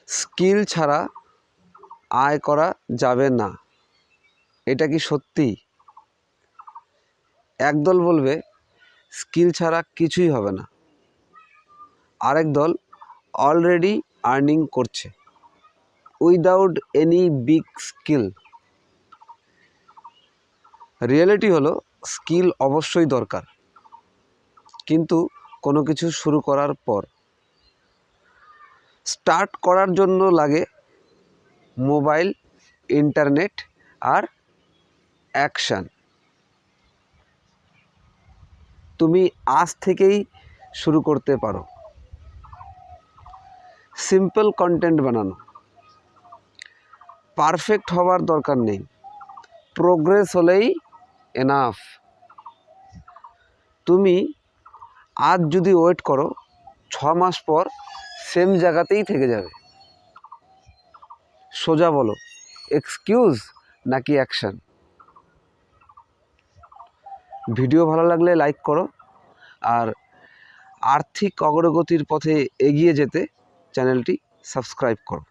Skill ছাড়া আয় করা যাবে না, এটা কি সত্যি? একদল বলবে স্কিল ছাড়া কিছুই হবে না, আরেক দল অলরেডি আর্নিং করছে without any big skill. Reality হলো স্কিল অবশ্যই দরকার, কিন্তু কোনো কিছু শুরু করার পর স্টার্ট করার জন্য লাগে মোবাইল, ইন্টারনেট আর অ্যাকশান। তুমি আজ থেকেই শুরু করতে পারো। সিম্পল কন্টেন্ট বানানো, পারফেক্ট হওয়ার দরকার নেই, প্রোগ্রেস হলেই এনাফ। তুমি আজ যদি ওয়েট করো 6 মাস পর সেম জায়গাতেই থেকে যাবে। সোজা বলো, এক্সকিউজ নাকি অ্যাকশান? ভিডিও ভালো লাগলে লাইক করো, আর আর্থিক অগ্রগতির পথে এগিয়ে যেতে চ্যানেলটি সাবস্ক্রাইব করো।